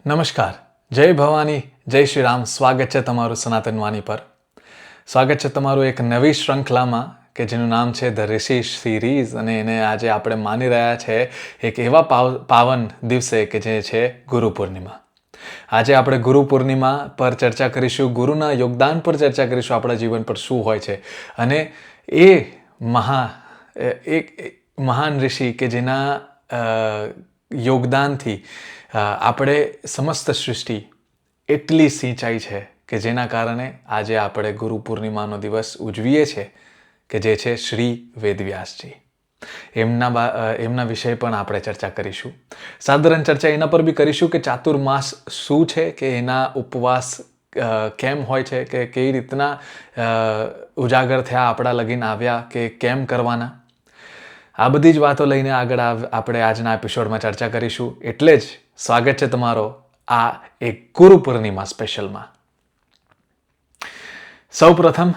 નમસ્કાર, જય ભવાની, જય શ્રી રામ. સ્વાગત છે તમારું સનાતન વાણી પર. સ્વાગત છે તમારું એક નવી શ્રૃંખલામાં કે જેનું નામ છે ધ ઋષિ સિરીઝ, અને એને આજે આપણે માની રહ્યા છે એક એવા પાવન દિવસે કે જે છે ગુરુ પૂર્ણિમા. આજે આપણે ગુરુ પૂર્ણિમા પર ચર્ચા કરીશું, ગુરુના યોગદાન પર ચર્ચા કરીશું, આપણા જીવન પર શું હોય છે. અને એ મહાન ઋષિ કે જેના યોગદાનથી આપણે સમસ્ત સૃષ્ટિ એટલી સિંચાઈ છે કે જેના કારણે આજે આપણે ગુરુ પૂર્ણિમાનો દિવસ ઉજવીએ છીએ, કે જે છે શ્રી વેદવ્યાસજી. એમના વિષય પણ આપણે ચર્ચા કરીશું. સાધારણ ચર્ચા એના પર બી કરીશું કે ચાતુર્માસ શું છે, કે એના ઉપવાસ કેમ હોય છે, કે કઈ રીતના ઉજાગર થયા, આપણા લગીન આવ્યા, કે કેમ કરવાના. આ બધી જ વાતો લઈને આગળ આપણે આજના એપિસોડમાં ચર્ચા કરીશું. એટલે જ સ્વાગત છે તમારો આ એક ગુરુ પૂર્ણિમા સ્પેશિયલમાં. સૌ પ્રથમ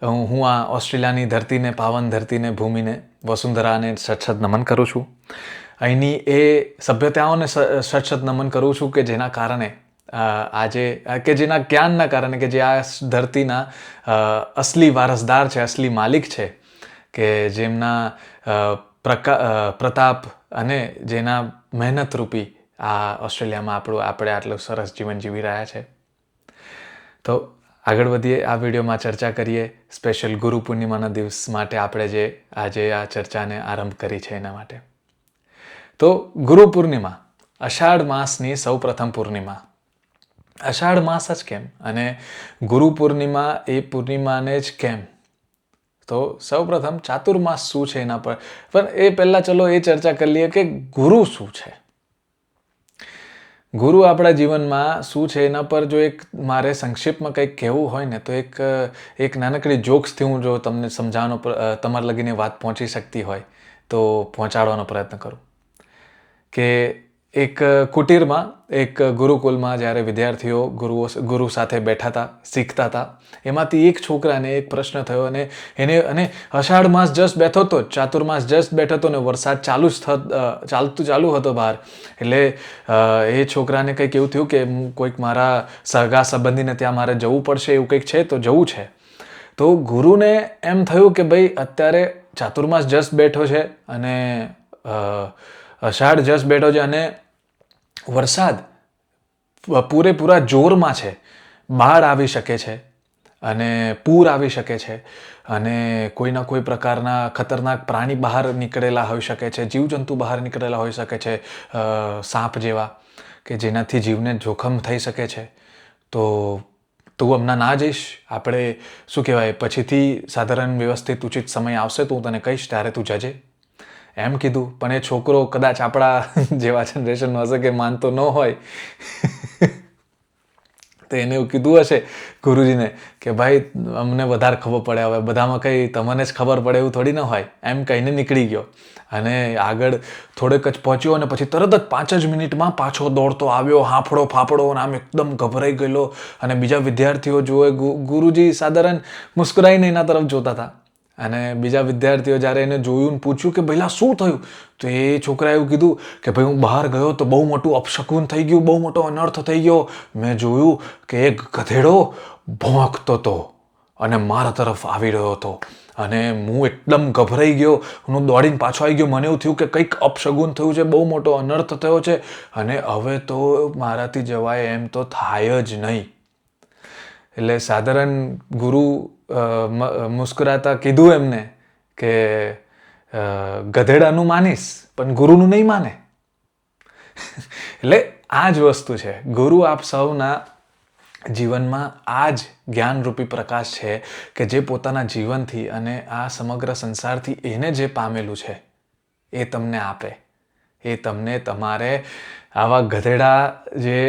હું આ ઓસ્ટ્રેલિયાની ધરતીને, પાવન ધરતીને, ભૂમિને, વસુંધરાને સચ્છત નમન કરું છું. અહીંની એ સભ્યતાઓને સચ્છત નમન કરું છું કે જેના કારણે આજે કે જેના જ્ઞાનના કારણે, કે જે આ ધરતીના અસલી વારસદાર છે, અસલી માલિક છે, કે જેમના પ્રતાપ અને જેના મહેનતરૂપી આ ઓસ્ટ્રેલિયામાં આપણે આટલું સરસ જીવન જીવી રહ્યા છે. તો આગળ વધીએ, આ વિડીયોમાં ચર્ચા કરીએ સ્પેશિયલ ગુરુ પૂર્ણિમાના દિવસ માટે આપણે જે આજે આ ચર્ચાને આરંભ કરી છે એના માટે. તો ગુરુ પૂર્ણિમા, અષાઢ માસની સૌ પ્રથમ પૂર્ણિમા. અષાઢ માસ જ કેમ, અને ગુરુ પૂર્ણિમા એ પૂર્ણિમાને જ કેમ? તો સૌ પ્રથમ ચાતુર્માસ શું છે એના પર, પણ એ પહેલાં ચલો એ ચર્ચા કરી લઈએ કે ગુરુ શું છે. ગુરુ આપણા જીવનમાં શું છે એના પર જો એક મારે સંક્ષિપ્તમાં કંઈક કહેવું હોય ને, તો એક નાનકડી જોક્સથી હું જો તમને સમજાવવાનો, તમારા લગીને વાત પહોંચી શકતી હોય તો પહોંચાડવાનો પ્રયત્ન કરું. કે એક કુટીરમાં, એક ગુરુકુલમાં જ્યારે વિદ્યાર્થીઓ ગુરુ સાથે બેઠા હતા, શીખતા હતા, એમાંથી એક છોકરાને એક પ્રશ્ન થયો, અને અષાઢ માસ જસ્ટ બેઠો હતો, ચાતુર્માસ જસ્ટ બેઠો હતો, ને વરસાદ ચાલુ હતો બહાર. એટલે એ છોકરાને કંઈક એવું થયું કે કોઈક મારા સગા સંબંધીને ત્યાં મારે જવું પડશે, એવું કંઈક છે, તો જવું છે. તો ગુરુને એમ થયું કે ભાઈ અત્યારે ચાતુર્માસ જસ્ટ બેઠો છે, અને અષાઢ જસ્ટ બેઠો છે, અને વરસાદ પૂરેપૂરા જોરમાં છે, બાઢ આવી શકે છે, અને પૂર આવી શકે છે, અને કોઈના કોઈ પ્રકારના ખતરનાક પ્રાણી બહાર નીકળેલા હોઈ શકે છે, જીવજંતુ બહાર નીકળેલા હોઈ શકે છે, સાપ જેવા, કે જેનાથી જીવને જોખમ થઈ શકે છે. તો તું હમણાં ના જઈશ, આપણે શું કહેવાય, પછીથી સાધારણ વ્યવસ્થિત ઉચિત સમય આવશે તો હું તને કહીશ, ત્યારે તું જજે, એમ કીધું. પણ એ છોકરો કદાચ આપણા જેવા જનરેશનનો હશે કે માનતો ન હોય. તો એને એવું કીધું હશે ગુરુજીને કે ભાઈ અમને વધારે ખબર પડે, હવે બધામાં કંઈ તમને જ ખબર પડે એવું થોડી ન હોય, એમ કહીને નીકળી ગયો. અને આગળ થોડેક જ પહોંચ્યો, અને પછી તરત જ 5 જ મિનિટમાં પાછો દોડતો આવ્યો, હાંફળો ફાફડો, અને આમ એકદમ ગભરાઈ ગયેલો. અને બીજા વિદ્યાર્થીઓ જુએ, ગુરુજી સાધારણ મુસ્કરાઈને એના તરફ જોતા હતા. અને બીજા વિદ્યાર્થીઓ જ્યારે એને જોયું ને પૂછ્યું કે ભઈલા શું થયું, તો એ છોકરાએ એવું કીધું કે ભાઈ હું બહાર ગયો તો બહુ મોટું અપશકુન થઈ ગયું, બહુ મોટો અનર્થ થઈ ગયો. મેં જોયું કે એક ગધેડો ભોંકતો હતો અને મારા તરફ આવી રહ્યો હતો, અને હું એકદમ ગભરાઈ ગયો, હું દોડીને પાછો આવી ગયો. મને એવું થયું કે કંઈક અપશગુન થયું છે, બહુ મોટો અનર્થ થયો છે, અને હવે તો મારાથી જવાય એમ તો થાય જ નહીં. એટલે સાધારણ ગુરુ મુસ્કરાતા કીધું એમને કે ગધેડાનું માનીશ પણ ગુરુનું નહીં માને. એટલે આ જ વસ્તુ છે. ગુરુ આપ સૌના જીવનમાં આ જ જ્ઞાનરૂપી પ્રકાશ છે કે જે પોતાના જીવનથી અને આ સમગ્ર સંસારથી એને જે પામેલું છે એ તમને આપે. એ તમને તમારે આવા ગધેડા જે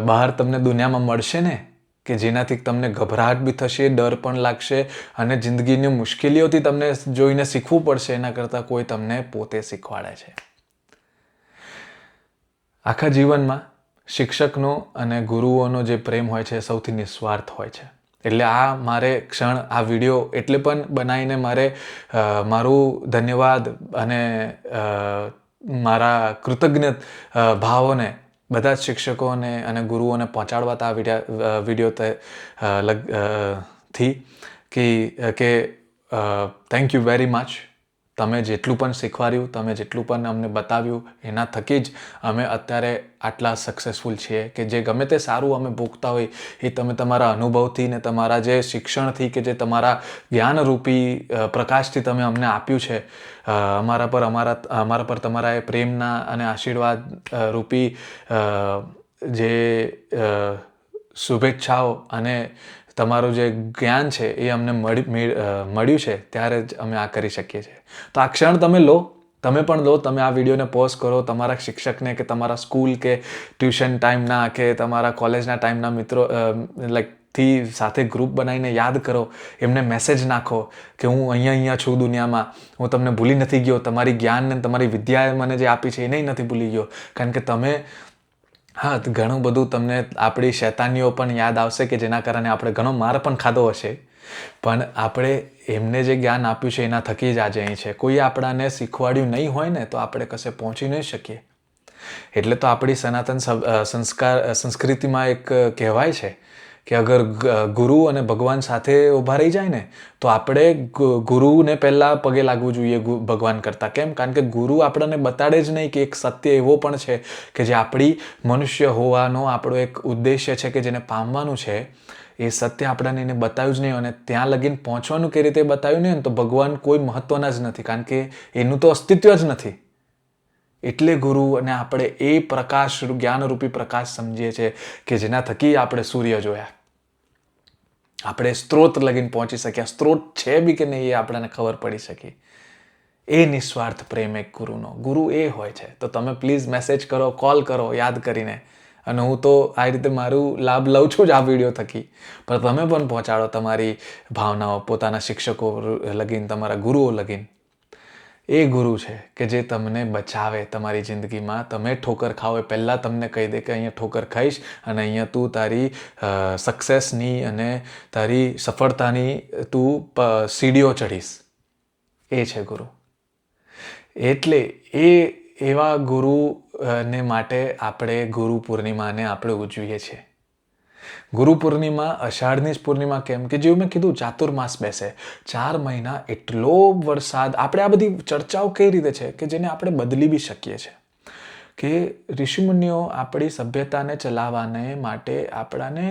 બહાર તમને દુનિયામાં મળશે ને, કે જેનાથી તમને ગભરાટ બી થશે, ડર પણ લાગશે, અને જિંદગીની મુશ્કેલીઓથી તમને જોઈને શીખવું પડશે, એના કરતાં કોઈ તમને પોતે શીખવાડે છે. આખા જીવનમાં શિક્ષકનો અને ગુરુઓનો જે પ્રેમ હોય છે એ સૌથી નિસ્વાર્થ હોય છે. એટલે આ મારે આ વિડીયો એટલે પણ બનાવીને મારે મારું ધન્યવાદ અને મારા કૃતજ્ઞ ભાવોને બધા જ શિક્ષકોને અને ગુરુઓને પહોંચાડવા હતા આ વિડીયો થી કે થેન્ક યુ વેરી મચ. તમે જેટલું પણ શીખવાડ્યું, તમે જેટલું પણ અમને બતાવ્યું, એના થકી જ અમે અત્યારે આટલા સક્સેસફુલ છીએ કે જે ગમે તે સારું અમે ભોગતા હોય એ તમે તમારા અનુભવથી ને તમારા જે શિક્ષણથી કે જે તમારા જ્ઞાનરૂપી પ્રકાશથી તમે અમને આપ્યું છે, અમારા પર તમારા એ પ્રેમના અને આશીર્વાદ રૂપી જે શુભેચ્છાઓ અને તમારું જે જ્ઞાન છે એ અમને મળ્યું છે, ત્યારે જ અમે આ કરી શકીએ છીએ. તો આ ક્ષણ તમે લો, તમે પણ લો. તમે આ વિડીયોને પોઝ કરો, તમારા શિક્ષકને કે તમારા સ્કૂલ કે ટ્યુશન ટાઈમના કે તમારા કોલેજના ટાઈમના મિત્રો થી સાથે ગ્રુપ બનાવીને યાદ કરો, એમને મેસેજ નાખો કે હું અહીંયા છું દુનિયામાં, હું તમને ભૂલી નથી ગયો, તમારી જ્ઞાન ને તમારી વિદ્યાએ મને જે આપી છે એને નથી ભૂલી ગયો. કારણ કે તમે ઘણું બધું તમને આપણી શૈતાનીઓ પણ યાદ આવશે કે જેના કારણે આપણે ઘણો માર પણ ખાધો હશે, પણ આપણે એમને જે જ્ઞાન આપ્યું છે એના થકી જ આજે અહીં છે. કોઈ આપણાને શીખવાડ્યું નહીં હોય ને તો આપણે કશે પહોંચી નહીં શકીએ. એટલે તો આપણી સનાતન સંસ્કૃતિમાં એક કહેવાય છે કે અગર ગુરુ અને ભગવાન સાથે ઊભા રહી જાય ને તો આપણે ગુરુને પહેલાં પગે લાગવું જોઈએ ભગવાન કરતાં. કેમ? કારણ કે ગુરુ આપણને બતાડે જ નહીં કે એક સત્ય એવો પણ છે કે જે આપણી મનુષ્ય હોવાનો આપણો એક ઉદ્દેશ્ય છે કે જેને પામવાનું છે, એ સત્ય આપણને એને બતાવ્યું જ નહીં. અને ત્યાં લગીને પહોંચવાનું કઈ રીતે બતાવ્યું નહીં તો ભગવાન કોઈ મહત્ત્વના જ નથી, કારણ કે એનું તો અસ્તિત્વ જ નથી. એટલે ગુરુ અને આપણે એ પ્રકાશ, જ્ઞાનરૂપી પ્રકાશ સમજીએ છીએ કે જેના થકી આપણે સૂર્ય જોયા, આપણે સ્ત્રોત લગીને પહોંચી શક્યા. સ્ત્રોત છે બી કે નહીં એ આપણને ખબર પડી શકી. એ નિસ્વાર્થ પ્રેમ એક ગુરુનો. ગુરુ એ હોય છે. તો તમે પ્લીઝ મેસેજ કરો, કોલ કરો યાદ કરીને. અને હું તો આ રીતે મારું લાભ લઉં છું જ આ વિડીયો થકી, પણ તમે પણ પહોંચાડો તમારી ભાવનાઓ પોતાના શિક્ષકો લગીન, તમારા ગુરુઓ લગીન. એ ગુરુ છે કે જે તમને બચાવે તમારી જિંદગીમાં. તમે ઠોકર ખાઓ એ પહેલાં તમને કહી દે કે અહીંયા ઠોકર ખાઈશ અને અહીંયા તું તારી સક્સેસની અને તારી સફળતાની તું સીડીઓ ચઢીશ. એ છે ગુરુ. એટલે એવા ગુરુને માટે આપણે ગુરુ પૂર્ણિમાને આપણે ઉજવીએ છીએ. ગુરુ પૂર્ણિમા અષાઢની જ પૂર્ણિમા. કેમ કે જેવું મેં કીધું, ચાતુર્માસ બેસે 4 મહિના, એટલો વરસાદ. આપણે આ બધી ચર્ચાઓ કઈ રીતે છે કે જેને આપણે બદલી બી શકીએ છીએ. કે ઋષિમુનિઓ આપણી સભ્યતાને ચલાવવાને માટે આપણાને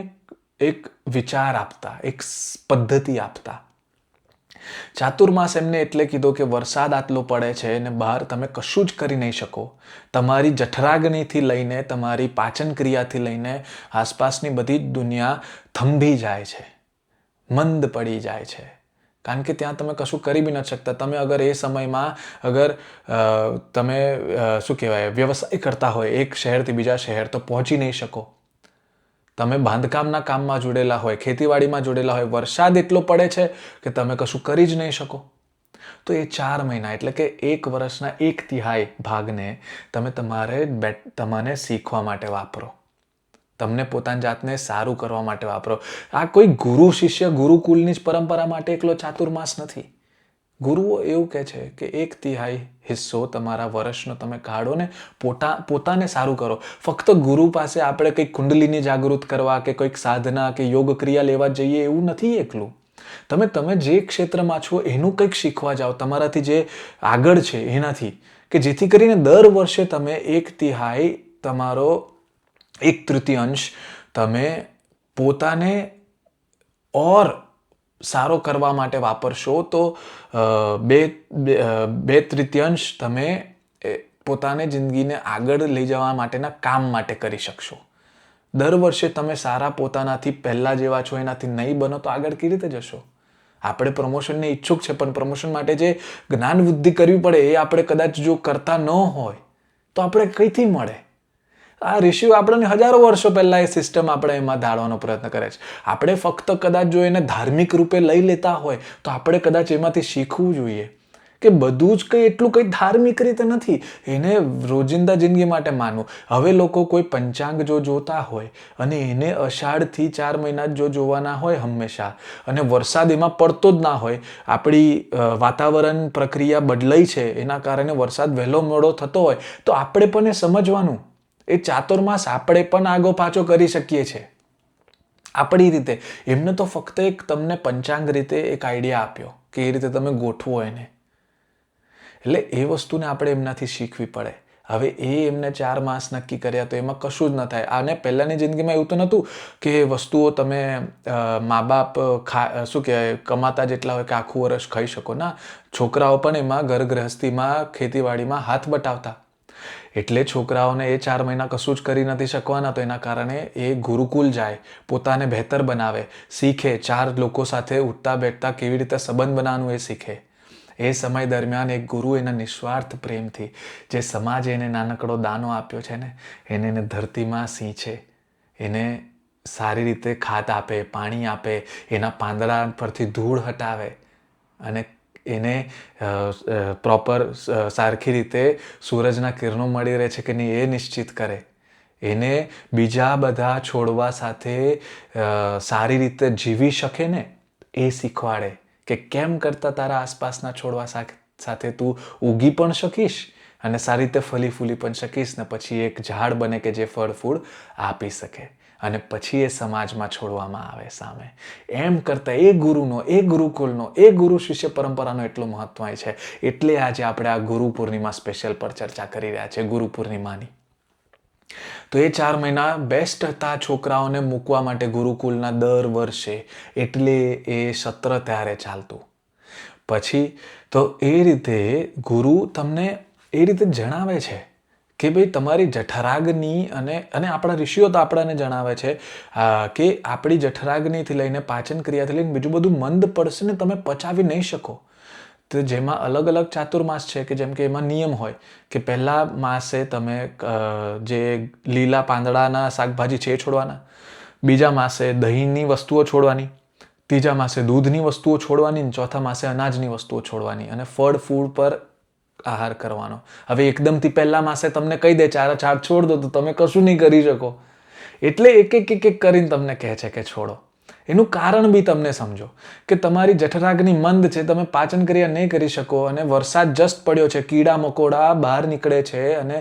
એક વિચાર આપતા, એક પદ્ધતિ આપતા. ચાતુર્માસ એમને એટલે કીધો કે વરસાદ આટલો પડે છે અને બહાર તમે કશું જ કરી નહીં શકો. તમારી જઠરાગ્નિથી લઈને તમારી પાચન ક્રિયાથી લઈને આસપાસની બધી જ દુનિયા થંભી જાય છે, મંદ પડી જાય છે. કારણ કે ત્યાં તમે કશું કરી બી નથી શકતા. તમે અગર એ સમયમાં અગર તમે શું કહેવાય વ્યવસાય કરતા હોય એક શહેરથી બીજા શહેર, તો પહોંચી નહીં શકો. તમે બાંધકામના કામમાં જોડેલા હોય, ખેતીવાડીમાં જોડેલા હોય, વરસાદ એટલો પડે છે કે તમે કશું કરી જ નહીં શકો. તો એ 4 મહિના એટલે કે 1 વર્ષના 1/3 ભાગને તમે તમારે શીખવા માટે વાપરો. તમને પોતાની જાતને સારું કરવા માટે વાપરો. આ કોઈ ગુરુ શિષ્ય ગુરુકુલની જ પરંપરા માટે એકલો ચાતુર્માસ નથી. ગુરુઓ એવું કહે છે કે 1/3 હિસ્સો તમારા વર્ષનો તમે કાઢો ને પોતાને સારું કરો. ફક્ત ગુરુ પાસે આપણે કંઈક કુંડલીની જાગૃત કરવા કે કોઈક સાધના કે યોગ ક્રિયા લેવા જઈએ એવું નથી એકલું. તમે જે ક્ષેત્રમાં છો એનું કંઈક શીખવા જાઓ, તમારાથી જે આગળ છે એનાથી, કે જેથી કરીને દર વર્ષે તમે 1/3 તમારો 1/3 તમે પોતાને ઓર સારો કરવા માટે વાપરશો તો 2/3 તમે પોતાને જિંદગીને આગળ લઈ જવા માટેના કામ માટે કરી શકશો. દર વર્ષે તમે સારા પોતાનાથી પહેલાં જેવા છો એનાથી નહીં બનો તો આગળ કેવી રીતે જશો? આપણે પ્રમોશનને ઈચ્છુક છે, પણ પ્રમોશન માટે જે જ્ઞાન વૃદ્ધિ કરવી પડે એ આપણે કદાચ જો કરતા ન હોય તો આપણે કઈથી મળે? આ ઋષિઓ આપણને હજારો વર્ષો પહેલાં એ સિસ્ટમ આપણે એમાં ઢાળવાનો પ્રયત્ન કરે છે. આપણે ફક્ત કદાચ જો એને ધાર્મિક રૂપે લઈ લેતા હોય તો આપણે કદાચ એમાંથી શીખવું જોઈએ કે બધું જ કંઈ એટલું કંઈ ધાર્મિક રીતે નથી, એને રોજિંદા જિંદગી માટે માનવું. હવે લોકો કોઈ પંચાંગ જો જોતા હોય અને એને અષાઢથી 4 મહિના જો જોવાના હોય હંમેશા, અને વરસાદ એમાં પડતો જ ના હોય, આપણી વાતાવરણ પ્રક્રિયા બદલાઈ છે એના કારણે વરસાદ વહેલો મોડો થતો હોય, તો આપણે પણ એ સમજવાનું એ ચાતુર્માસ આપણે પણ આગો પાછો કરી શકીએ છીએ આપણી રીતે. એમને તો ફક્ત એક તમને પંચાંગ રીતે એક આઈડિયા આપ્યો કે એ રીતે તમે ગોઠવો એને. એટલે એ વસ્તુને આપણે એમનાથી શીખવી પડે. હવે એમને 4 માસ નક્કી કર્યા તો એમાં કશું જ ન થાય. અને પહેલાંની જિંદગીમાં એવું તો નહોતું કે વસ્તુઓ તમે મા બાપ શું કહેવાય કમાતા જેટલા હોય કે આખું વર્ષ ખાઈ શકો. ના, છોકરાઓ પણ એમાં ઘર ગૃહસ્થીમાં ખેતીવાડીમાં હાથ બટાવતા. એટલે છોકરાઓને એ 4 મહિના કશું જ કરી નથી શકવાના. તો એના કારણે એ ગુરુકુલ જાય, પોતાને બહેતર બનાવે, શીખે, 4 લોકો સાથે ઉઠતા બેઠતા કેવી રીતે સંબંધ બનાવવાનું એ શીખે. એ સમય દરમિયાન એક ગુરુ એના નિસ્વાર્થ પ્રેમથી જે સમાજે એને નાનકડો દાનો આપ્યો છે ને એને ધરતીમાં સિંચે, એને સારી રીતે ખાદ આપે, પાણી આપે, એના પાંદડા પરથી ધૂળ હટાવે અને એને પ્રોપર સરખી રીતે સૂરજના કિરણો મળી રહે છે કે નહીં એ નિશ્ચિત કરે. એને બીજા બધા છોડવા સાથે સારી રીતે જીવી શકે ને એ શીખવાડે કે કેમ કરતાં તારા આસપાસના છોડવા સાથે તું ઉગી પણ શકીશ અને સારી રીતે ફલી ફૂલી પણ શકીશ ને પછી એક ઝાડ બને કે જે ફળ ફૂલ આપી શકે અને પછી એ સમાજમાં છોડવામાં આવે સામે. એમ કરતાં એ ગુરુનો, એ ગુરુકુલનો, એ ગુરુ શિષ્ય પરંપરાનો એટલો મહત્વ છે. એટલે આજે આપણે આ ગુરુ પૂર્ણિમા સ્પેશિયલ પર ચર્ચા કરી રહ્યા છીએ, ગુરુ પૂર્ણિમાની. તો એ 4 મહિના બેસ્ટ હતા છોકરાઓને મૂકવા માટે ગુરુકુલના દર વર્ષે. એટલે એ સત્ર ત્યારે ચાલતું. પછી તો એ રીતે ગુરુ તમને એ રીતે જણાવે છે કે ભાઈ તમારી જઠરાગ્નિ અને આપણા ઋષિઓ તો આપણને જણાવે છે કે આપણી જઠરાગ્નિથી લઈને પાચન ક્રિયાથી લઈને બીજું બધું મંદ પડશે ને તમે પચાવી નહીં શકો. તો જેમાં અલગ અલગ ચાતુર્માસ છે કે જેમ કે એમાં નિયમ હોય કે પહેલા માસે તમે જે લીલા પાંદડાના શાકભાજી છે એ છોડવાના, બીજા માસે દહીંની વસ્તુઓ છોડવાની, ત્રીજા માસે દૂધની વસ્તુઓ છોડવાની, ચોથા માસે અનાજની વસ્તુઓ છોડવાની અને ફળ ફૂલ પર આહાર કરવાનો. હવે એકદમથી પહેલા માસે તમને કહી દે 4 છોડ દો તો તમે કશું નહીં કરી શકો. એટલે એક કરીને તમને કહે છે કે છોડો. એનું કારણ બી તમને સમજો કે તમારી જઠરાગ્નિ મંદ છે, તમે પાચન ક્રિયા નહીં કરી શકો અને વરસાદ જસ્ટ પડ્યો છે, કીડા મકોડા બહાર નીકળે છે અને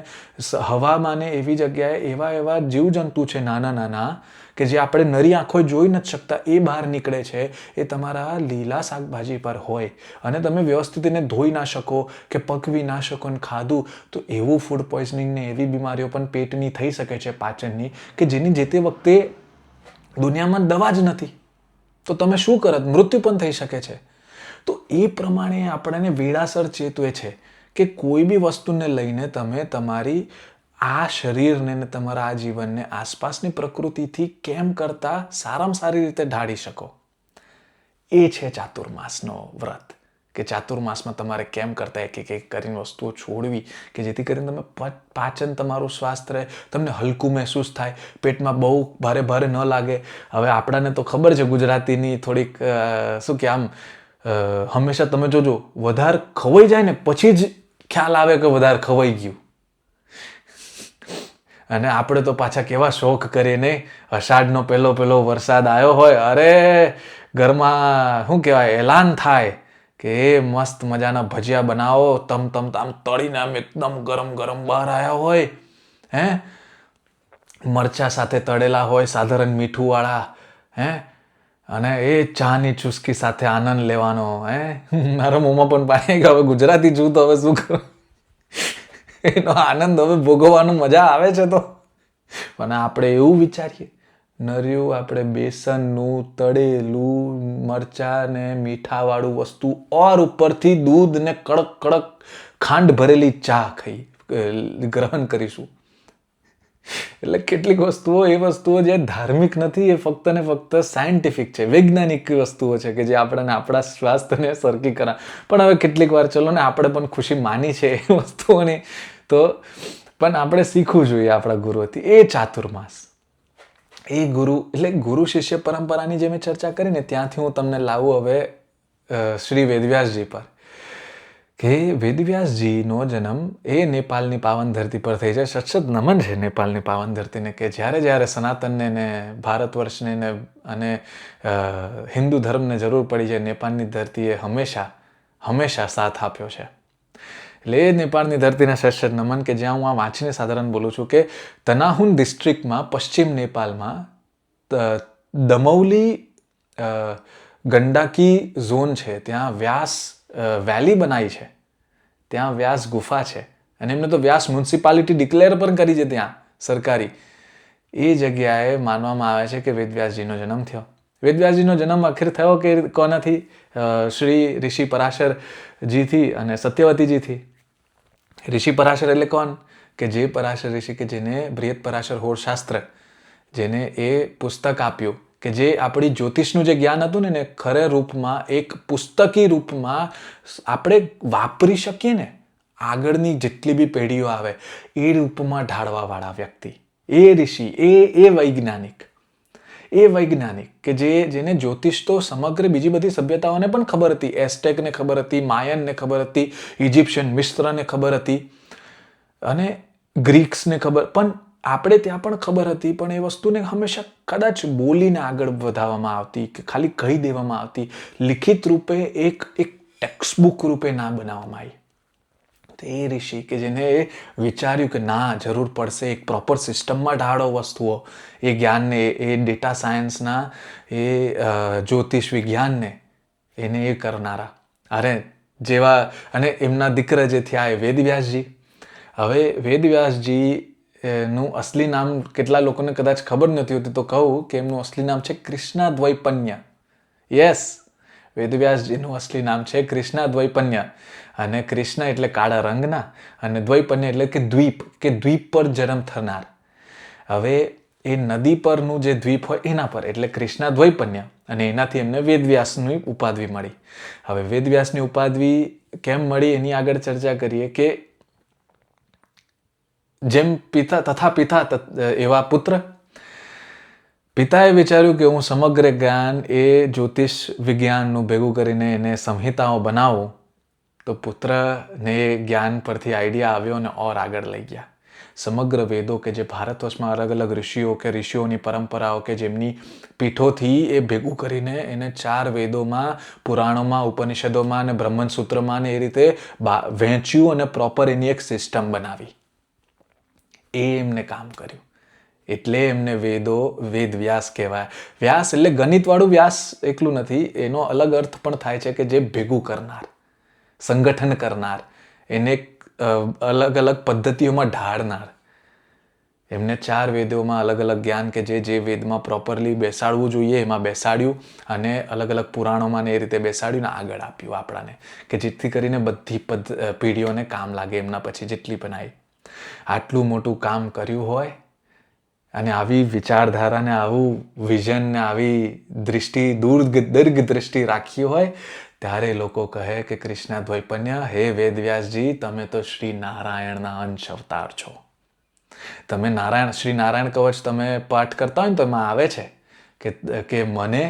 હવામાને એવી જગ્યાએ એવા જીવજંતુ છે નાના નાના કે જે આપણે નરી આંખોએ જોઈ નથી શકતા એ બહાર નીકળે છે. એ તમારા લીલા શાકભાજી પર હોય અને તમે વ્યવસ્થિત એને ધોઈ ના શકો કે પકવી ના શકો ને ખાધું તો એવું ફૂડ પોઈઝનિંગ ને એવી બીમારીઓ પણ પેટની થઈ શકે છે, પાચનની, કે જેની જે તે વખતે દુનિયામાં દવા જ નથી. તો તમે શું કરત? મૃત્યુ પણ થઈ શકે છે. તો એ પ્રમાણે આપણને વેળાસર ચેતવે છે કે કોઈ બી વસ્તુને લઈને તમે તમારી આ શરીરને ને તમારા આ જીવનને આસપાસની પ્રકૃતિથી કેમ કરતાં સારામાં સારી રીતે ઢાળી શકો. એ છે ચાતુર્માસનો વ્રત કે ચાતુર્માસમાં તમારે કેમ કરતાં એક કરીને વસ્તુઓ છોડવી કે જેથી કરીને તમે પાચન તમારું સ્વાસ્થ્ય રહે, તમને હલકું મહેસૂસ થાય, પેટમાં બહુ ભારે ન લાગે. હવે આપણાને તો ખબર છે ગુજરાતીની થોડીક શું કે આમ હંમેશા તમે જોજો વધારે ખવાઈ જાય ને પછી જ ખ્યાલ આવે કે વધારે ખવાઈ ગયું. અને આપણે તો પાછા કેવા શોખ કરીએ નહીં, અષાઢનો પહેલો વરસાદ આવ્યો હોય, અરે ઘરમાં શું કહેવાય એલાન થાય કે એ મસ્ત મજાના ભજીયા બનાવો, આમ તળીને આમ એકદમ ગરમ બહાર આવ્યા હોય, મરચા સાથે તળેલા હોય, સાધારણ મીઠુંવાળા, અને એ ચાની ચુસ્કી સાથે આનંદ લેવાનો. મારા મોંમાં પણ પાણી હવે ગુજરાતી છું તો હવે શું કરું, એનો આનંદ હવે ભોગવવાનું મજા આવે છે. તો પણ આપણે એવું વિચારીએ નર્યું આપણે બેસનનું તળેલું મરચાં ને મીઠાવાળું વસ્તુ ઓર ઉપરથી દૂધ ને કડક ખાંડ ભરેલી ચા ગ્રહણ કરીશું. એટલે કેટલીક વસ્તુઓ એ વસ્તુઓ જે ધાર્મિક નથી, એ ફક્ત ને ફક્ત સાયન્ટિફિક છે, વૈજ્ઞાનિક વસ્તુઓ છે કે જે આપણને આપણા સ્વાસ્થ્યને સરખી કરા. પણ હવે કેટલીક વાર ચલો ને આપણે પણ ખુશી માની છે એ વસ્તુઓની, તો પણ આપણે શીખવું જોઈએ આપણા ગુરુઓથી. એ ચાતુર્માસ, એ ગુરુ એટલે ગુરુ શિષ્ય પરંપરાની જે મેં ચર્ચા કરી ને ત્યાંથી હું તમને લાવું હવે શ્રી વેદવ્યાસજી પર. કે વેદવ્યાસજીનો જન્મ એ નેપાળની પાવન ધરતી પર થઈ છે. સચત નમન છે નેપાળની પાવન ધરતીને કે જ્યારે સનાતનને ને ભારત વર્ષને ને અને હિન્દુ ધર્મને જરૂર પડી છે, નેપાળની ધરતીએ હંમેશા સાથ આપ્યો છે. એટલે એ નેપાળની ધરતીના શસ્ત્ર નમન કે જ્યાં હું આ વાંચીને સાધારણ બોલું છું કે તનાહુન ડિસ્ટ્રિક્ટમાં પશ્ચિમ નેપાળમાં દમૌલી ગંડાકી ઝોન છે, ત્યાં વ્યાસ વેલી બનાવી છે, ત્યાં વ્યાસ ગુફા છે અને એમને તો વ્યાસ મ્યુનિસિપાલિટી ડિક્લેર પણ કરી છે ત્યાં સરકારી. એ જગ્યાએ માનવામાં આવે છે કે વેદવ્યાસજીનો જન્મ થયો. વેદવ્યાસજીનો જન્મ આખિર થયો કે કોનાથી? શ્રી ઋષિ પરાશરજીથી અને સત્યવતીજીથી. ઋષિ પરાશર એટલે કોણ? કે જે પરાશર ઋષિ કે જેને બૃહદ પરાશર હોરશાસ્ત્ર, જેને એ પુસ્તક આપ્યું કે જે આપણી જ્યોતિષનું જે જ્ઞાન હતું ને ખરે રૂપમાં એક પુસ્તકી રૂપમાં આપણે વાપરી શકીએ ને આગળની જેટલી બી પેઢીઓ આવે એ રૂપમાં ઢાળવાવાળા વ્યક્તિ, એ ઋષિ, એ વૈજ્ઞાનિક, કે જેને જ્યોતિષ તો સમગ્ર બીજી બધી સભ્યતાઓને પણ ખબર હતી. એસ્ટેકને ખબર હતી, માયનને ખબર હતી, ઇજિપ્શિયન મિસ્રને ખબર હતી અને ગ્રીક્સને ખબર, પણ આપણે ત્યાં પણ ખબર હતી. પણ એ વસ્તુને હંમેશા કદાચ બોલીને આગળ વધારવામાં આવતી કે ખાલી કહી દેવામાં આવતી, લિખિત રૂપે એક ટેક્સ્ટબુક રૂપે ના બનાવવામાં આવી. તો એ ઋષિ કે જેને વિચાર્યું કે ના જરૂર પડશે એક પ્રોપર સિસ્ટમમાં ઢાળો વસ્તુઓ, એ જ્ઞાનને, એ ડેટા સાયન્સના, એ જ્યોતિષ વિજ્ઞાનને, એને એ કરનારા અરે જેવા, અને એમના દીકરા જે થયા એ વેદવ્યાસજી. હવે વેદવ્યાસજી નું અસલી નામ કેટલા લોકોને કદાચ ખબર નથી હોતી, તો કહું કે એમનું અસલી નામ છે કૃષ્ણાદ્વૈપન્ય. યસ, વેદવ્યાસજીનું અસલી નામ છે કૃષ્ણાદ્વૈપન્ય. અને કૃષ્ણ એટલે કાળા રંગના અને દ્વૈપન્ય એટલે કે દ્વીપ, કે દ્વીપ પર જન્મ થનાર. હવે એ નદી પરનું જે દ્વીપ હોય એના પર, એટલે કૃષ્ણાદ્વૈપન્ય, અને એનાથી એમને વેદવ્યાસની ઉપાધિ મળી. હવે વેદવ્યાસની ઉપાધિ કેમ મળી એની આગળ ચર્ચા કરીએ કે જેમ પિતા તથા પિતા એવા પુત્ર. પિતાએ વિચાર્યું કે હું સમગ્ર જ્ઞાન એ જ્યોતિષ વિજ્ઞાનનું ભેગું કરીને એને સંહિતાઓ બનાવું, તો પુત્રને એ જ્ઞાન પરથી આઈડિયા આવ્યો અને ઓર આગળ લઈ ગયા. સમગ્ર વેદો કે જે ભારત વર્ષમાં અલગ અલગ ઋષિઓ કે ઋષિઓની પરંપરાઓ કે જેમની પીઠોથી એ ભેગું કરીને એને 4 વેદોમાં, પુરાણોમાં, ઉપનિષદોમાં અને બ્રહ્મસૂત્રમાં ને એ રીતે વહેંચ્યું અને પ્રોપર એની એક સિસ્ટમ બનાવી. એ એમને કામ કર્યું. એટલે એમને વેદવ્યાસ કહેવાય. વ્યાસ એટલે ગણિતવાળું વ્યાસ એકલું નથી, એનો અલગ અર્થ પણ થાય છે કે જે ભેગું કરનાર, સંગઠન કરનાર, એને અલગ અલગ પદ્ધતિઓમાં ઢાળનાર. એમને 4 વેદોમાં અલગ અલગ જ્ઞાન કે જે વેદમાં પ્રોપરલી બેસાડવું જોઈએ એમાં બેસાડ્યું અને અલગ અલગ પુરાણોમાં ને એ રીતે બેસાડ્યું ને આગળ આપ્યું આપણાને, કે જેથી કરીને બધી પેઢીઓને કામ લાગે એમના પછી જેટલી પણ આવી. આટલું મોટું કામ કર્યું હોય અને આવી વિચારધારાને, આવું વિઝન ને આવી દૃષ્ટિ, દીર્ઘ દૃષ્ટિ રાખી હોય, ત્યારે લોકો કહે કે કૃષ્ણાદ્વૈપન્ય, હે વેદવ્યાસજી, તમે તો શ્રી નારાયણના અંશ અવતાર છો. તમે શ્રી નારાયણ કવચ તમે પાઠ કરતા હોય ને તો એમાં આવે છે કે મને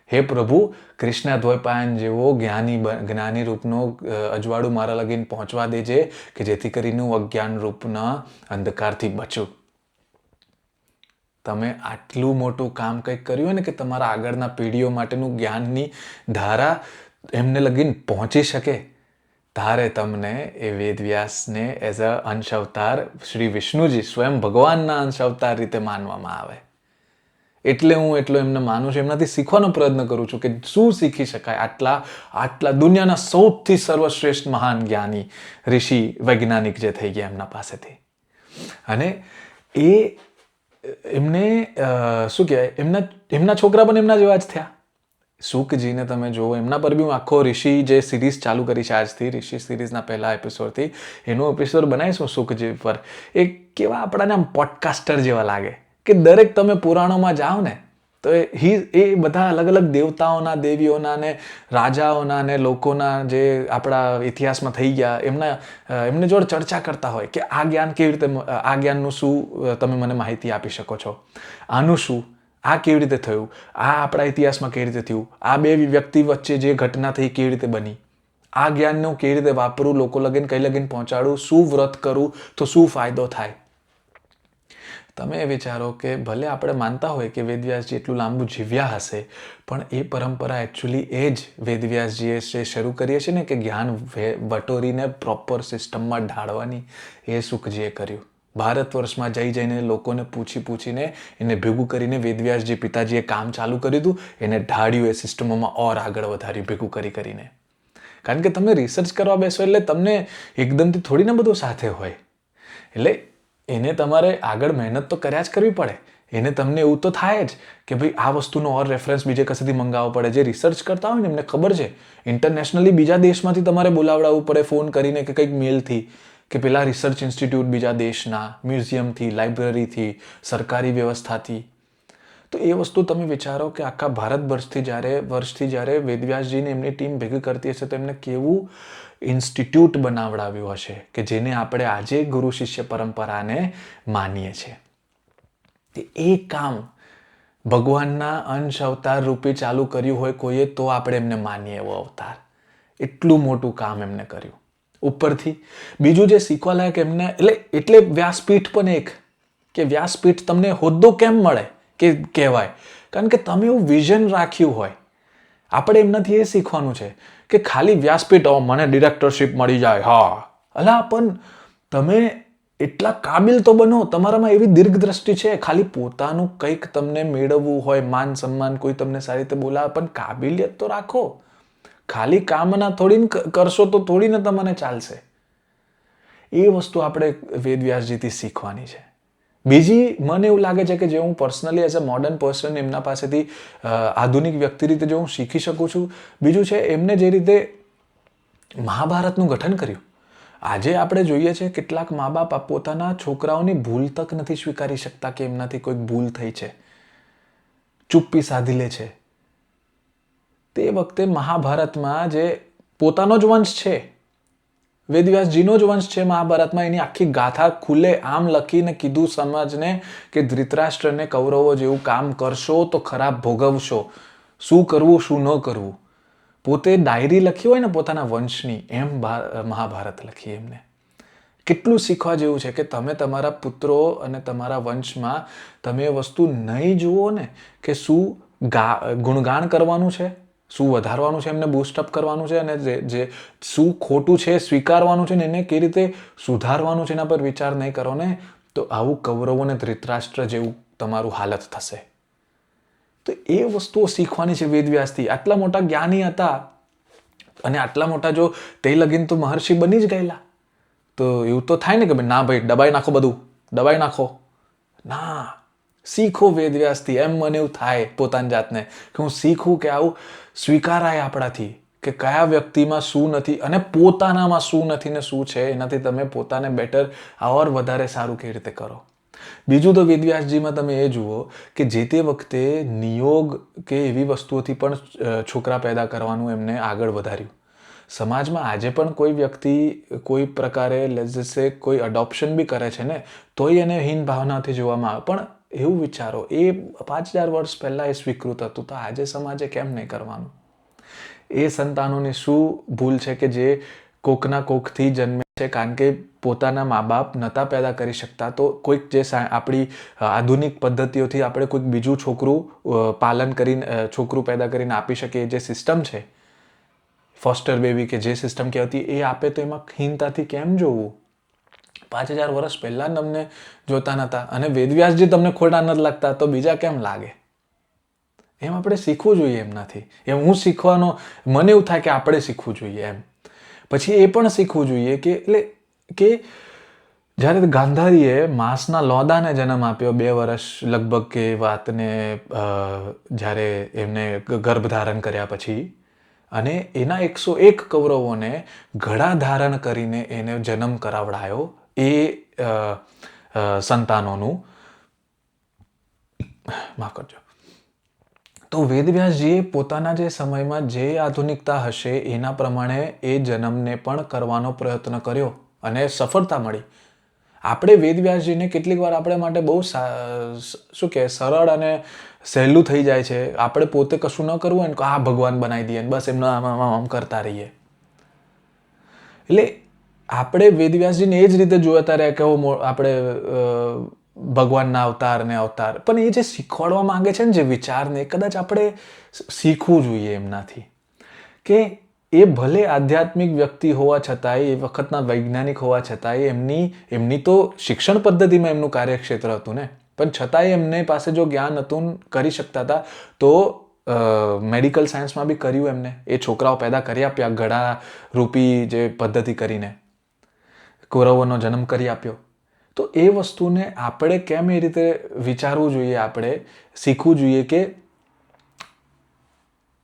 હે પ્રભુ કૃષ્ણાદ્વૈપાયન જેવો જ્ઞાની રૂપનો અજવાળું મારા લગીન પહોંચવા દેજે કે જેથી કરીને હું અજ્ઞાન રૂપના અંધકારથી બચું. તમે આટલું મોટું કામ કંઈક કર્યું હોય ને કે તમારા આગળના પેઢીઓ માટેનું જ્ઞાનની ધારા એમને લગીન પહોંચી શકે, તારે તમને એ વેદવ્યાસને એઝ અ અંશ અવતાર, શ્રી વિષ્ણુજી સ્વયં ભગવાનના અંશ અવતાર રીતે માનવામાં આવે. એટલે હું એટલો એમને માનું છું, એમનાથી શીખવાનો પ્રયત્ન કરું છું કે શું શીખી શકાય આટલા દુનિયાના સૌથી સર્વશ્રેષ્ઠ મહાન જ્ઞાની ઋષિ વૈજ્ઞાનિક જે થઈ ગયા એમના પાસેથી. અને એ એમને શું કહેવાય, એમના છોકરા પણ એમના જેવા જ થયા. શુકજીને તમે જુઓ, એમના પર બી હું આખો ઋષિ જે સિરીઝ ચાલુ કરી છે આજથી, ઋષિ સિરીઝના પહેલા એપિસોડથી એનો એપિસોડ બનાવીશું શુકજી પર. એ કેવા આપણાને આમ પોડકાસ્ટર જેવા લાગે કે દરેક તમે પુરાણોમાં જાઓ ને તો એ બધા અલગ અલગ દેવતાઓના, દેવીઓના ને રાજાઓના ને લોકોના જે આપણા ઇતિહાસમાં થઈ ગયા એમને જોડે ચર્ચા કરતા હોય કે આ જ્ઞાન કેવી રીતે, આ જ્ઞાનનું શું તમે મને માહિતી આપી શકો છો, આનું શું, આ કેવી રીતે થયું, આ આપણા ઇતિહાસમાં કેવી રીતે થયું, આ બે વ્યક્તિ વચ્ચે જે ઘટના થઈ કેવી રીતે બની, આ જ્ઞાનનું કેવી રીતે વાપરું, લોકો લગીન કઈ લગીન પહોંચાડું, શું વ્રત કરું તો શું ફાયદો થાય. તમે વિચારો કે ભલે આપણે માનતા હોય કે વેદવ્યાસજી એટલું લાંબુ જીવ્યા હશે, પણ એ પરંપરા એકચ્યુઅલી એ જ વેદવ્યાસજીએ જે શરૂ કરીએ છે ને કે જ્ઞાન વટોરીને પ્રોપર સિસ્ટમમાં ઢાળવાની, એ શુકજીએ કર્યું. ભારત વર્ષમાં જઈને લોકોને પૂછીને એને ભેગું કરીને વેદવ્યાસજી પિતાજીએ કામ ચાલુ કર્યું હતું, એને ઢાળ્યું એ સિસ્ટમોમાં ઓર આગળ વધાર્યું ભેગું કરીને. કારણ કે તમે રિસર્ચ કરવા બેસો એટલે તમને એકદમથી થોડી ના બધું સાથે હોય. એટલે એને તમારે આગળ મહેનત તો કર્યા જ કરવી પડે. એને તમને એવું તો થાય જ કે ભાઈ આ વસ્તુનો ઓર રેફરન્સ બીજે કસેથી મંગાવવો પડે. જે રિસર્ચ કરતા હોય ને એમને ખબર છે ઇન્ટરનેશનલી બીજા દેશમાંથી તમારે બોલાવડાવવું પડે ફોન કરીને કે કંઈક મેલથી, કે પેલા રિસર્ચ ઇન્સ્ટિટ્યૂટ બીજા દેશના, મ્યુઝિયમથી, લાઇબ્રેરીથી, સરકારી વ્યવસ્થાથી. તો એ વસ્તુ તમે વિચારો કે આખા ભારત વર્ષથી જ્યારે વેદવ્યાસજીને એમની ટીમ ભેગી કરતી હશે તો એમને કેવું ઇન્સ્ટિટ્યૂટ બનાવડાવ્યું હશે કે જેને આપણે આજે ગુરુ શિષ્ય પરંપરાને માનીએ છીએ. એ કામ ભગવાનના અંશ અવતાર રૂપે ચાલુ કર્યું હોય કોઈએ તો આપણે એમને માનીએ એવો અવતાર. એટલું મોટું કામ એમને કર્યું. ઉપરથી બીજું જે શીખવા લાયક એમને એટલે વ્યાસપીઠ પણ એક, કે વ્યાસપીઠ તમને હોદ્દો કેમ મળે કે કહેવાય, કારણ કે તમે એવું વિઝન રાખ્યું હોય. આપણે એમનાથી એ શીખવાનું છે કે ખાલી વ્યાસપીઠ મને ડિરેક્ટરશીપ મળી જાય, હા અલા પણ તમે એટલા કાબિલ તો બનો, તમારામાં એવી દીર્ઘદ્રષ્ટિ છે. ખાલી પોતાનું કંઈક તમને મેળવવું હોય, માન સન્માન, કોઈ તમને સારી રીતે બોલાવે, પણ કાબિલિયત તો રાખો. ખાલી કામના થોડીને કરશો તો થોડીને તમને ચાલશે. એ વસ્તુ આપણે વેદવ્યાસજીથી શીખવાની છે. બીજી મને એવું લાગે છે કે જે હું personally as a modern person એમના પાસેથી આધુનિક વ્યક્તિ રીતે જો હું શીખી શકું છું, બીજું છે એમને જે રીતે મહાભારતનું ગઠન કર્યું. આજે આપણે જોઈએ છે કેટલાક મા બાપ પોતાના છોકરાઓની ભૂલ તક નથી સ્વીકારી શકતા કે એમનાથી કોઈક ભૂલ થઈ છે, ચૂપ્પી સાધી લે છે. તે વખતે મહાભારતમાં જે પોતાનો જ વંશ છે, વેદવ્યાસજીનો જ વંશ છે, મહાભારતમાં એની આખી ગાથા ખુલ્લે આમ લખીને કીધું સમાજને કે ધૃતરાષ્ટ્રને કૌરવો જેવું કામ કરશો તો ખરાબ ભોગવશો, શું કરવું શું ન કરવું. પોતે ડાયરી લખી હોય ને પોતાના વંશની, એમ મહાભારત લખી એમને. કેટલું શીખવા જેવું છે કે તમે તમારા પુત્રો અને તમારા વંશમાં તમે એ વસ્તુ નહીં જુઓ ને કે શું ગુણગાન કરવાનું છે, શું વધારવાનું છે, એમને બૂસ્ટઅપ કરવાનું છે, અને જે શું ખોટું છે સ્વીકારવાનું છે ને એને કઈ રીતે સુધારવાનું છે એના પર વિચાર નહીં કરો ને, તો આવું કૌરવોને ધૃતરાષ્ટ્ર જેવું તમારું હાલત થશે. તો એ વસ્તુઓ શીખવાની છે વેદવ્યાસથી. આટલા મોટા જ્ઞાની હતા અને આટલા મોટા જો તે લગીન તો મહર્ષિ બની જ ગયેલા, તો એવું તો થાય ને કે ભાઈ ના ભાઈ દબાઈ નાખો, બધું દબાઈ નાખો. ના, શીખો વેદવ્યાસથી. એમ મને એવું થાય પોતાની જાતને કે હું શીખું કે આવું સ્વીકારાય આપણાથી કે કયા વ્યક્તિમાં શું નથી અને પોતાનામાં શું નથી ને શું છે, એનાથી તમે પોતાને બેટર ઓર વધારે સારું કેવી રીતે કરો. બીજું તો વેદવ્યાસજીમાં તમે એ જુઓ કે જે તે વખતે નિયોગ કે એવી વસ્તુઓથી પણ છોકરા પેદા કરવાનું એમને આગળ વધાર્યું. સમાજમાં આજે પણ કોઈ વ્યક્તિ કોઈ પ્રકારે લેટ્સ કોઈ અડોપ્શન બી કરે છે ને તોય એને હીન ભાવનાથી જોવામાં આવે. પણ એવું વિચારો, એ 5000 વર્ષ પહેલાં એ સ્વીકૃત હતું, તો આજે સમાજે કેમ નહીં કરવાનું? એ સંતાનોની શું ભૂલ છે કે જે કોકના કોકથી જન્મે છે, કારણ કે પોતાના મા બાપ નહોતા પેદા કરી શકતા, તો કોઈક જે આપણી આધુનિક પદ્ધતિઓથી આપણે કોઈક બીજું છોકરું પેદા કરીને આપી શકીએ, જે સિસ્ટમ છે ફોસ્ટર બેબી કે જે સિસ્ટમ કહેવાતી, એ આપે તો એમાં હીનતાથી કેમ જોવું? 5000 વર્ષ પહેલાં તમને જોતા નહોતા અને વેદવ્યાસજી તમને ખોટા નથી લાગતા તો બીજા કેમ લાગે? એમ આપણે શીખવું જોઈએ એમનાથી. એમ હું શીખવાનો મને એવું થાય કે આપણે શીખવું જોઈએ એમ. પછી એ પણ શીખવું જોઈએ કે જ્યારે ગાંધારીએ માંસના લોદાને જન્મ આપ્યો 2 વર્ષ લગભગ કે વાતને જ્યારે એમને ગર્ભધારણ કર્યા પછી, અને એના 101 કૌરવોને ઘડા ધારણ કરીને એને જન્મ કરાવડાયો એ સંતાનોનું, માફ કરજો. તો વેદવ્યાસજીએ પોતાના જે સમયમાં જે આધુનિકતા હશે એના પ્રમાણે એ જન્મને પણ કરવાનો પ્રયત્ન કર્યો અને સફળતા મળી. આપણે વેદવ્યાસજીને કેટલીક વાર આપણે માટે બહુ શું કહે સરળ અને સહેલું થઈ જાય છે. આપણે પોતે કશું ન કરવું હોય ને આ ભગવાન બનાવી દઈએ બસ એમના આમ કરતા રહીએ. એટલે આપણે વેદવ્યાસજીને એ જ રીતે જોતા રહ્યા કે આપણે ભગવાનના અવતાર, પણ એ જે શીખવાડવા માંગે છે ને જે વિચારને, કદાચ આપણે શીખવું જોઈએ એમનાથી. કે એ ભલે આધ્યાત્મિક વ્યક્તિ હોવા છતાંય, એ વખતના વૈજ્ઞાનિક હોવા છતાંય, એમની તો શિક્ષણ પદ્ધતિમાં એમનું કાર્યક્ષેત્ર હતું ને, પણ છતાંય એમને પાસે જો જ્ઞાન હતું, કરી શકતા હતા, તો મેડિકલ સાયન્સમાં બી કર્યું એમને. એ છોકરાઓ પેદા કરી આપ્યા ઘડા રૂપી જે પદ્ધતિ કરીને, કૌરવોનો જન્મ કરી આપ્યો. તો એ વસ્તુને આપણે કેમ એ રીતે વિચારવું જોઈએ, આપણે શીખવું જોઈએ કે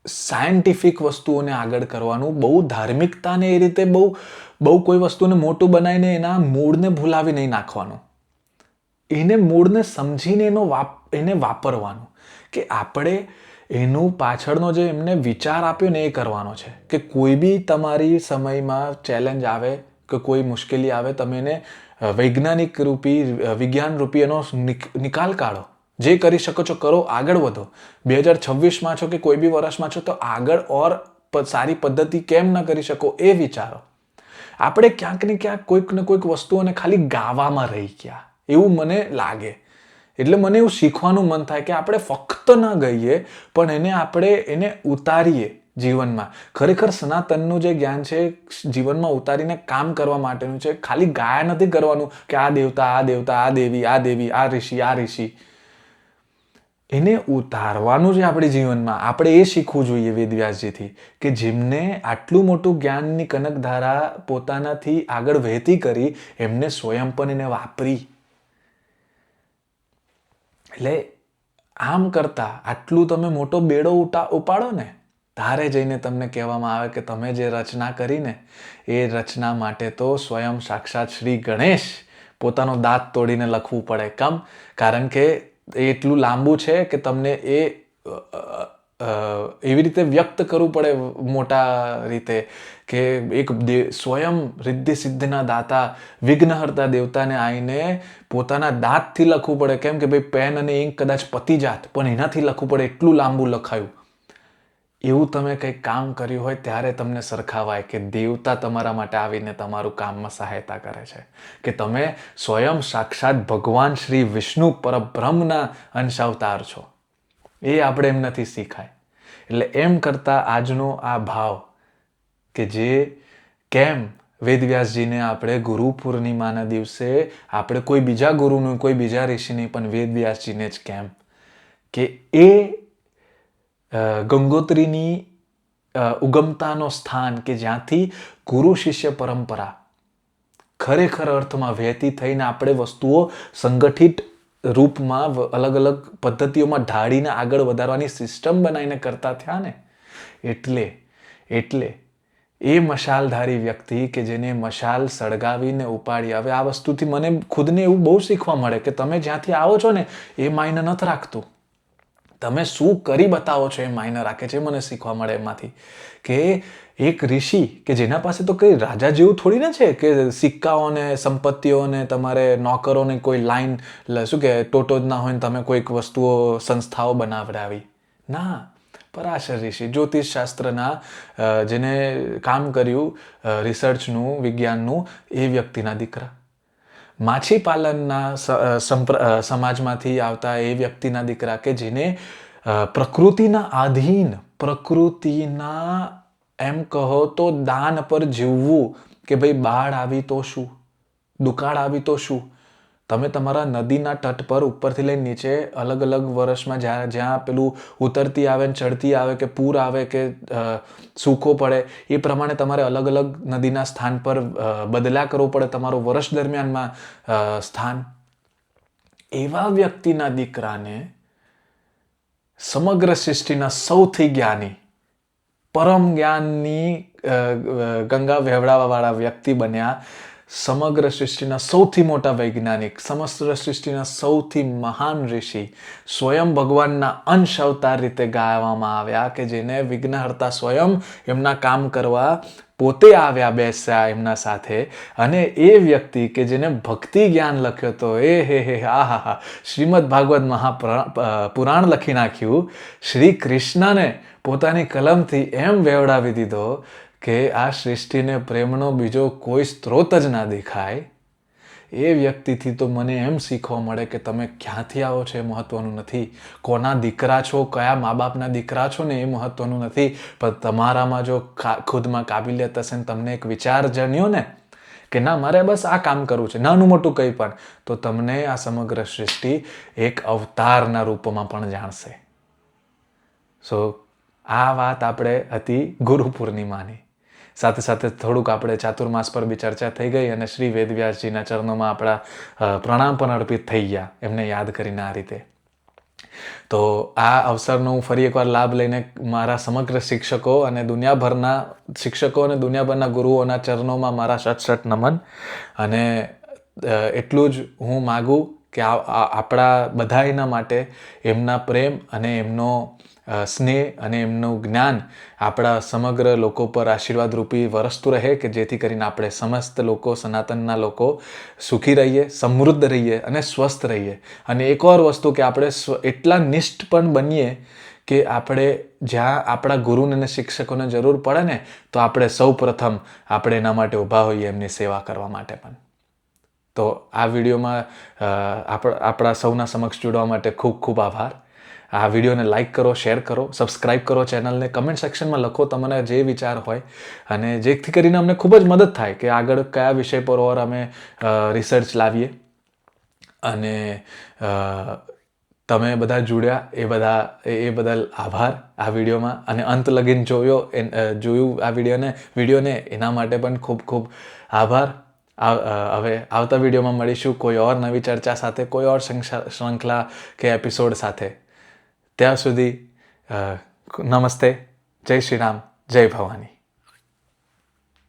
સાયન્ટિફિક વસ્તુઓને આગળ કરવાનું, બહુ ધાર્મિકતાને એ રીતે બહુ કોઈ વસ્તુને મોટું બનાવીને એના મૂળને ભૂલાવી નહીં નાખવાનું. એને મૂળને સમજીને એને વાપરવાનું, કે આપણે એનું પાછળનો જે એમને વિચાર આપ્યો ને એ કરવાનો છે. કે કોઈ બી તમારી સમયમાં ચેલેન્જ આવે કે કોઈ મુશ્કેલી આવે, તમે એને વૈજ્ઞાનિક રૂપી, વિજ્ઞાન રૂપી એનો નિકાલ કાઢો. જે કરી શકો છો કરો, આગળ વધો. 2026માં છો કે કોઈ બી વર્ષમાં છો, તો આગળ ઓર સારી પદ્ધતિ કેમ ન કરી શકો એ વિચારો. આપણે ક્યાંક ને ક્યાંક કોઈક ને કોઈક વસ્તુઓને ખાલી ગાવામાં રહી ગયા એવું મને લાગે. એટલે મને એવું શીખવાનું મન થાય કે આપણે ફક્ત ન ગઈએ, પણ એને ઉતારીએ જીવનમાં. ખરેખર સનાતનનું જે જ્ઞાન છે જીવનમાં ઉતારીને કામ કરવા માટેનું છે. ખાલી ગાયા નથી કરવાનું કે આ દેવતા, આ દેવતા, આ દેવી, આ દેવી, આ ઋષિ, આ ઋષિ. એને ઉતારવાનું છે આપણી જીવનમાં. આપણે એ શીખવું જોઈએ વેદવ્યાસજીથી, કે જેમને આટલું મોટું જ્ઞાનની કનકધારા પોતાનાથી આગળ વહેતી કરી, એમને સ્વયં પણ એને વાપરી. એટલે આમ કરતા આટલું તમે મોટો બેડો ઉપાડો ને, તારે જઈને તમને કહેવામાં આવે કે તમે જે રચના કરીને, એ રચના માટે તો સ્વયં સાક્ષાત શ્રી ગણેશ પોતાનો દાંત તોડીને લખવું પડે. કેમ? કારણ કે એ એટલું લાંબુ છે કે તમને એવી રીતે વ્યક્ત કરવું પડે મોટા રીતે, કે એક સ્વયં રિદ્ધિ સિદ્ધિના દાતા, વિઘ્નહર્તા દેવતાને આવીને પોતાના દાંતથી લખવું પડે. કેમ કે ભાઈ પેન અને ઇંક કદાચ પતી જાત, પણ એનાથી લખવું પડે, એટલું લાંબુ લખાયું. એવું તમે કંઈક કામ કર્યું હોય ત્યારે તમને સરખાવાય કે દેવતા તમારા માટે આવીને તમારું કામમાં સહાયતા કરે છે, કે તમે સ્વયં સાક્ષાત ભગવાન શ્રી વિષ્ણુ પરબ્રહ્મના અંશ અવતાર છો. એ આપણે એમ નથી શીખાય. એટલે એમ કરતા આજનો આ ભાવ, કે જે કેમ વેદવ્યાસજીને આપણે ગુરુ પૂર્ણિમાના દિવસે આપણે કોઈ બીજા ગુરુનું, કોઈ બીજા ઋષિની, પણ વેદવ્યાસજીને જ કેમ, કે એ ગંગોત્રીની ઉગમતાનો સ્થાન, કે જ્યાંથી ગુરુ શિષ્ય પરંપરા ખરેખર અર્થમાં વહેતી થઈને આપણે વસ્તુઓ સંગઠિત રૂપમાં અલગ અલગ પદ્ધતિઓમાં ઢાળીને આગળ વધારવાની સિસ્ટમ બનાવીને કરતા થયા ને, એટલે એ મશાલધારી વ્યક્તિ કે જેને મશાલ સળગાવીને ઉપાડી. હવે આ વસ્તુથી મને ખુદને એવું બહુ શીખવા મળે કે તમે જ્યાંથી આવો છો ને એ માયને નથી રાખતું, તમે શું કરી બતાવો છો એ માયને રાખે છે. મને શીખવા મળે એમાંથી કે એક ઋષિ કે જેના પાસે તો કઈ રાજા જેવું થોડી ના છે કે સિક્કાઓને, સંપત્તિઓને, તમારે નોકરોને કોઈ લાઈન શું કે ટોટો જ ના હોય ને તમે કોઈક વસ્તુઓ, સંસ્થાઓ બનાવડાવી. ના, પરાશર ઋષિ, જ્યોતિષ શાસ્ત્રના જેને કામ કર્યું રિસર્ચનું, વિજ્ઞાનનું, એ વ્યક્તિના દીકરા. માછી પાલનના સમાજમાંથી આવતા એ વ્યક્તિના દીકરા, કે જેને પ્રકૃતિના આધીન, પ્રકૃતિના એમ કહો તો દાન પર જીવવું, કે ભાઈ બાળ આવી તો શું, દુકાળ આવી તો શું. તમે તમારા નદીના તટ પર ઉપરથી લઈને નીચે અલગ અલગ વર્ષમાં જ્યાં પેલું ઉતરતી આવે ને ચડતી આવે, કે પૂર આવે કે સૂકો પડે, એ પ્રમાણે તમારે અલગ અલગ નદીના સ્થાન પર બદલ્યા કરવું પડે તમારું વર્ષ દરમિયાનમાં સ્થાન. એવા વ્યક્તિના દીકરાને સમગ્ર સૃષ્ટિના સૌથી જ્ઞાની, પરમ જ્ઞાનની ગંગા વહેવડાવાવાળા વ્યક્તિ બન્યા. સમગ્ર સૃષ્ટિના સૌથી મોટા વૈજ્ઞાનિક, સમસ્ત સૃષ્ટિના સૌથી મહાન ઋષિ, સ્વયં ભગવાનના અંશ અવતાર રીતે ગાવામાં આવ્યા, કે જેને વિઘ્નહર્તા સ્વયં એમના કામ કરવા પોતે આવ્યા, બેસ્યા એમના સાથે. અને એ વ્યક્તિ કે જેને ભક્તિ જ્ઞાન લખ્યો હતો, આહા, શ્રીમદ ભાગવત મહાપુરાણ લખી નાખ્યું, શ્રી કૃષ્ણને પોતાની કલમથી એમ વેવડાવી દીધો કે આ સૃષ્ટિને પ્રેમનો બીજો કોઈ સ્ત્રોત જ ના દેખાય. એ વ્યક્તિથી તો મને એમ શીખવા મળે કે તમે ક્યાંથી આવો છો એ મહત્ત્વનું નથી, કોના દીકરા છો, કયા મા બાપના દીકરા છો ને એ મહત્ત્વનું નથી, પણ તમારામાં જો ખુદમાં કાબિલિયત હશે ને તમને એક વિચાર જણ્યો ને કે ના મારે બસ આ કામ કરવું છે, નાનું મોટું કંઈ પણ, તો તમને આ સમગ્ર સૃષ્ટિ એક અવતારના રૂપમાં પણ જાણશે. સો આ વાત આપણે હતી ગુરુ પૂર્ણિમાની. સાથે સાથે થોડુંક આપણે ચાતુર્માસ પર બી ચર્ચા થઈ ગઈ અને શ્રી વેદવ્યાસજીના ચરણોમાં આપણા પ્રણામ પણ અર્પિત થઈ ગયા એમને યાદ કરીને આ રીતે. તો આ અવસરનો હું ફરી એકવાર લાભ લઈને મારા સમગ્ર શિક્ષકો અને દુનિયાભરના ગુરુઓના ચરણોમાં મારા શત નમન. અને એટલું જ હું માગું કે આપણા બધાયના માટે એમના પ્રેમ અને એમનો સ્નેહ અને એમનું જ્ઞાન આપણા સમગ્ર લોકો પર આશીર્વાદ રૂપી વરસતું રહે કે જેથી કરીને આપણે સમસ્ત લોકો, સનાતનના લોકો સુખી રહીએ, સમૃદ્ધ રહીએ અને સ્વસ્થ રહીએ. અને એક ઓર વસ્તુ કે આપણે એટલા નિષ્ઠ પણ બનીએ કે આપણે જ્યાં આપણા ગુરુને અને શિક્ષકોને જરૂર પડે ને તો આપણે સૌ પ્રથમ આપણે એના માટે ઊભા હોઈએ એમની સેવા કરવા માટે પણ. તો આ વિડીયોમાં આપણા સૌના સમક્ષ જોડવા માટે ખૂબ ખૂબ આભાર. આ વિડીયોને લાઇક કરો, શેર કરો, સબસ્ક્રાઈબ કરો ચેનલને, કમેન્ટ સેક્શનમાં લખો તમને જે વિચાર હોય અને જેથી કરીને અમને ખૂબ જ મદદ થાય કે આગળ કયા વિષય પર ઓર અમે રિસર્ચ લાવીએ. અને તમે બધા જોડ્યા એ બદલ આભાર આ વિડીયોમાં, અને અંત લગીન જોયું આ વિડીયોને એના માટે પણ ખૂબ ખૂબ આભાર. હવે આવતા વિડીયોમાં મળીશું કોઈ ઓર નવી ચર્ચા સાથે, કોઈ ઓર શ્રૃંખલા કે એપિસોડ સાથે. ત્યાં સુધી નમસ્તે, જય શ્રી રામ, જય ભવાની.